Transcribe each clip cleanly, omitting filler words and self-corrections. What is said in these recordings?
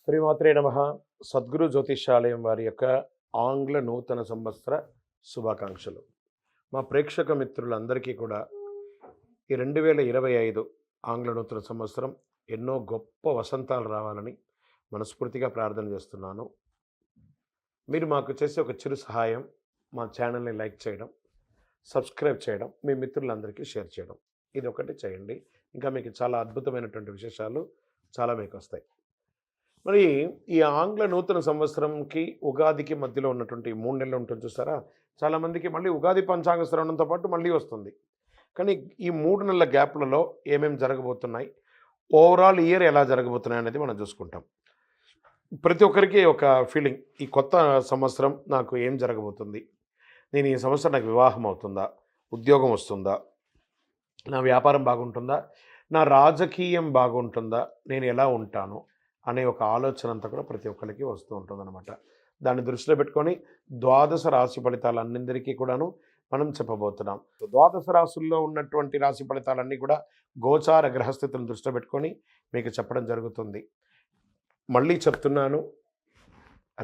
శ్రీమాత్రే నమః. సద్గురు జ్యోతిష్యాలయం వారి యొక్క ఆంగ్ల నూతన సంవత్సర శుభాకాంక్షలు. మా ప్రేక్షక మిత్రులందరికీ కూడా ఈ 2025 ఆంగ్ల నూతన సంవత్సరం ఎన్నో గొప్ప వసంతాలు రావాలని మనస్ఫూర్తిగా ప్రార్థన చేస్తున్నాను. మీరు మాకు చేసే ఒక చిరు సహాయం, మా ఛానల్ని లైక్ చేయడం, సబ్స్క్రైబ్ చేయడం, మీ మిత్రులందరికీ షేర్ చేయడం, ఇది ఒకటి చేయండి. ఇంకా మీకు చాలా అద్భుతమైనటువంటి విశేషాలు చాలా మీకు వస్తాయి. మరి ఈ ఆంగ్ల నూతన సంవత్సరంకి ఉగాదికి మధ్యలో ఉన్నటువంటి 3 నెలలు ఉంటుంది చూస్తారా, చాలామందికి మళ్ళీ ఉగాది పంచాంగ శ్రవణంతో పాటు మళ్ళీ వస్తుంది. కానీ ఈ 3 నెలల గ్యాప్లలో ఏమేమి జరగబోతున్నాయి, ఓవరాల్ ఇయర్ ఎలా జరగబోతున్నాయి అనేది మనం చూసుకుంటాం. ప్రతి ఒక్కరికి ఒక ఫీలింగ్, ఈ కొత్త సంవత్సరం నాకు ఏం జరగబోతుంది, నేను ఈ సంవత్సరం నాకు వివాహం అవుతుందా, ఉద్యోగం వస్తుందా, నా వ్యాపారం బాగుంటుందా, నా రాజకీయం బాగుంటుందా, నేను ఎలా ఉంటాను అనే ఒక ఆలోచన అంతా కూడా ప్రతి ఒక్కరికి వస్తూ ఉంటుందన్నమాట. దాన్ని దృష్టిలో పెట్టుకొని ద్వాదశ రాశి ఫలితాలన్నిందరికీ కూడాను మనం చెప్పబోతున్నాం. ద్వాదశ రాశుల్లో ఉన్నటువంటి రాశి ఫలితాలన్నీ కూడా గోచార గ్రహస్థితులను దృష్టిలో పెట్టుకొని మీకు చెప్పడం జరుగుతుంది. మళ్ళీ చెప్తున్నాను,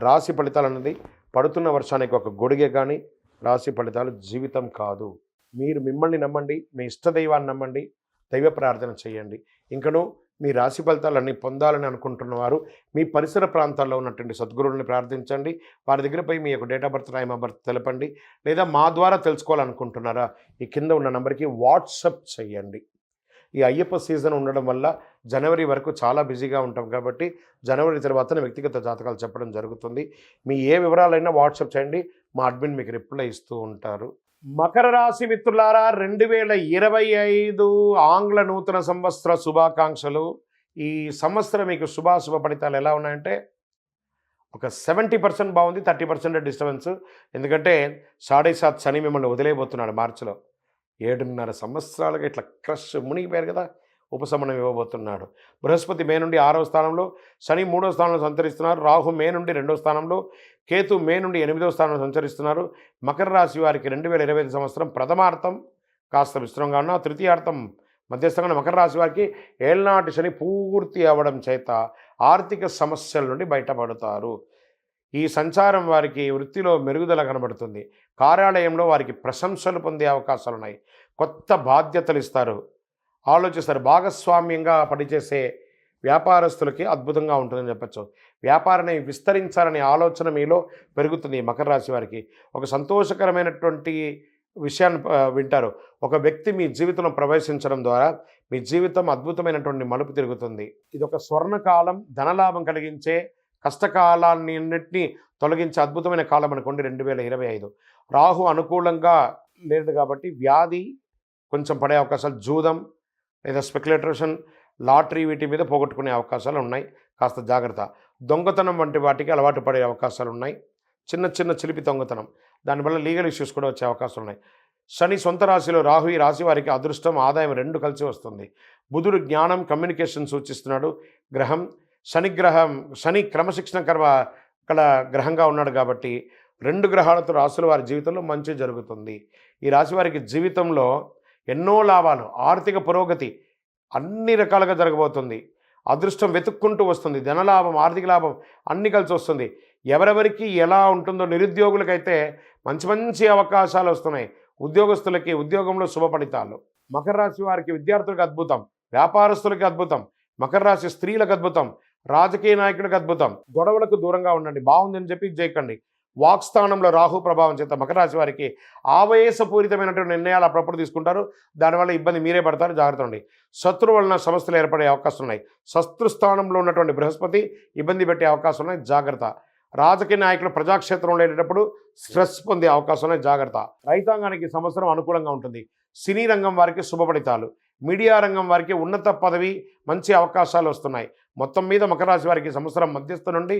రాశి ఫలితాలు అన్నది పడుతున్న వర్షానికి ఒక గొడుగే, కానీ రాశి ఫలితాలు జీవితం కాదు. మీరు మిమ్మల్ని నమ్మండి, మీ ఇష్టదైవాన్ని నమ్మండి, దైవ ప్రార్థన చేయండి. ఇంకనూ మీ రాశి ఫలితాలన్నీ పొందాలని అనుకుంటున్నవారు మీ పరిసర ప్రాంతాల్లో ఉన్నటువంటి సద్గురువుని ప్రార్థించండి. వారి దగ్గర పోయి మీ యొక్క date of birth, time of birth తెలపండి. లేదా మా ద్వారా తెలుసుకోవాలనుకుంటున్నారా, ఈ కింద ఉన్న నెంబర్కి వాట్సప్ చేయండి. ఈ అయ్యప్ప సీజన్ ఉండడం వల్ల జనవరి వరకు చాలా బిజీగా ఉంటాం కాబట్టి జనవరి తర్వాతనే వ్యక్తిగత జాతకాలు చెప్పడం జరుగుతుంది. మీ ఏ వివరాలైనా వాట్సప్ చేయండి, మా అడ్మిన్ మీకు రిప్లై ఇస్తూ ఉంటారు. మకర రాశి మిత్రులారా, 2025 ఆంగ్ల నూతన సంవత్సర శుభాకాంక్షలు. ఈ సంవత్సరం మీకు శుభాశుభ ఫలితాలు ఎలా ఉన్నాయంటే, ఒక 70% బాగుంది, 30% డిస్టర్బెన్స్. ఎందుకంటే 7.5 శని మిమ్మల్ని వదిలేయబోతున్నాడు మార్చిలో. 7.5 సంవత్సరాలుగా ఇట్లా క్రష్ మునిగిపోయారు కదా, ఉపశమనం ఇవ్వబోతున్నాడు. బృహస్పతి మే నుండి 6వ స్థానంలో, శని 3వ స్థానంలో సంచరిస్తున్నారు, రాహు మే నుండి 2వ స్థానంలో, కేతు మే నుండి 8వ స్థానంలో సంచరిస్తున్నారు. మకర రాశి వారికి 2025 సంవత్సరం ప్రథమార్థం కాస్త విస్తృతంగా ఉన్న, తృతీయార్థం మధ్యస్థంగా మకర రాశి వారికి ఏళ్నాటి శని పూర్తి అవ్వడం చేత ఆర్థిక సమస్యల నుండి బయటపడతారు. ఈ సంచారం వారికి వృత్తిలో మెరుగుదల కనబడుతుంది. కార్యాలయంలో వారికి ప్రశంసలు పొందే అవకాశాలు ఉన్నాయి. కొత్త బాధ్యతలు ఇస్తారు, ఆలోచిస్తారు. భాగస్వామ్యంగా పనిచేసే వ్యాపారస్తులకి అద్భుతంగా ఉంటుందని చెప్పచ్చు. వ్యాపారాన్ని విస్తరించాలనే ఆలోచన మీలో పెరుగుతుంది. మకర రాశి వారికి ఒక సంతోషకరమైనటువంటి విషయాన్ని వింటారు. ఒక వ్యక్తి మీ జీవితంలో ప్రవేశించడం ద్వారా మీ జీవితం అద్భుతమైనటువంటి మలుపు తిరుగుతుంది. ఇది ఒక స్వర్ణకాలం, ధనలాభం కలిగించే, కష్టకాలాన్నిన్నింటినీ తొలగించే అద్భుతమైన కాలం అనుకోండి 2025. రాహు అనుకూలంగా లేదు కాబట్టి వ్యాధి కొంచెం పడే అవకాశాలు, జూదం లేదా స్పెక్యులేటేషన్, లాటరీ వీటి మీద పోగొట్టుకునే అవకాశాలు ఉన్నాయి. కాస్త జాగ్రత్త. దొంగతనం వంటి వాటికి అలవాటు పడే అవకాశాలు ఉన్నాయి. చిన్న చిన్న చిలిపి దొంగతనం, దానివల్ల లీగల్ ఇష్యూస్ కూడా వచ్చే అవకాశాలు ఉన్నాయి. శని సొంత రాశిలో రాహు, ఈ రాశి వారికి అదృష్టం, ఆదాయం 2 కలిసి వస్తుంది. బుధుడు జ్ఞానం, కమ్యూనికేషన్ సూచిస్తున్నాడు గ్రహం. శని క్రమశిక్షణ కల గ్రహంగా ఉన్నాడు కాబట్టి 2 గ్రహాలతో రాశుల వారి జీవితంలో మంచి జరుగుతుంది. ఈ రాశి వారికి జీవితంలో ఎన్నో లాభాలు, ఆర్థిక పురోగతి అన్ని రకాలుగా జరగబోతుంది. అదృష్టం వెతుక్కుంటూ వస్తుంది. ధనలాభం, ఆర్థిక లాభం అన్ని కలిసి వస్తుంది. ఎవరెవరికి ఎలా ఉంటుందో, నిరుద్యోగులకైతే మంచి మంచి అవకాశాలు వస్తున్నాయి. ఉద్యోగస్తులకి ఉద్యోగంలో శుభ ఫలితాలు. మకర రాశి వారికి విద్యార్థులకు అద్భుతం, వ్యాపారస్తులకి అద్భుతం, మకర రాశి స్త్రీలకు అద్భుతం, రాజకీయ నాయకులకు అద్భుతం. గొడవలకు దూరంగా ఉండండి, బాగుందని చెప్పి చేయకండి. వాక్స్థానంలో రాహు ప్రభావం చేత మకర రాశి వారికి ఆవేశపూరితమైనటువంటి నిర్ణయాలు అప్పుడప్పుడు తీసుకుంటారు. దానివల్ల ఇబ్బంది మీరే పడతారు, జాగ్రత్త ఉండి. శత్రువు వలన సమస్యలు ఏర్పడే అవకాశం ఉన్నాయి. శత్రుస్థానంలో ఉన్నటువంటి బృహస్పతి ఇబ్బంది పెట్టే అవకాశం ఉన్నాయి, జాగ్రత్త. రాజకీయ నాయకులు ప్రజాక్షేత్రంలో వెళ్ళేటప్పుడు స్ట్రెస్ పొందే అవకాశం ఉన్నాయి, జాగ్రత్త. రైతాంగానికి సంవత్సరం అనుకూలంగా ఉంటుంది. సినీ రంగం వారికి శుభ ఫలితాలు, మీడియా రంగం వారికి ఉన్నత పదవి, మంచి అవకాశాలు వస్తున్నాయి. మొత్తం మీద మకర రాశి వారికి సంవత్సరం మధ్యస్థ నుండి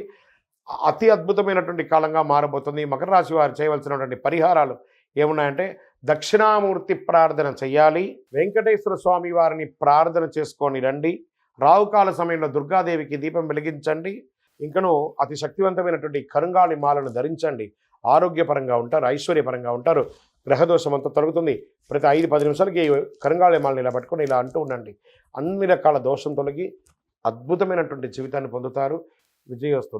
అతి అద్భుతమైనటువంటి కాలంగా మారబోతుంది. మకర రాశి వారు చేయవలసినటువంటి పరిహారాలు ఏమున్నాయంటే, దక్షిణామూర్తి ప్రార్థన చేయాలి, వెంకటేశ్వర స్వామి వారిని ప్రార్థన చేసుకొని రండి, రావుకాల సమయంలో దుర్గాదేవికి దీపం వెలిగించండి, ఇంకనూ అతి శక్తివంతమైనటువంటి కరుంగాళి మాలను ధరించండి. ఆరోగ్యపరంగా ఉంటారు, ఐశ్వర్యపరంగా ఉంటారు, గ్రహదోషం అంతా తొలగుతుంది. ప్రతి 5-10 నిమిషాలకి కరుంగాళి మాలను ఇలా పట్టుకొని ఇలా అంటూ ఉండండి. అన్ని రకాల దోషం తొలగి అద్భుతమైనటువంటి జీవితాన్ని పొందుతారు. విజయోస్తు.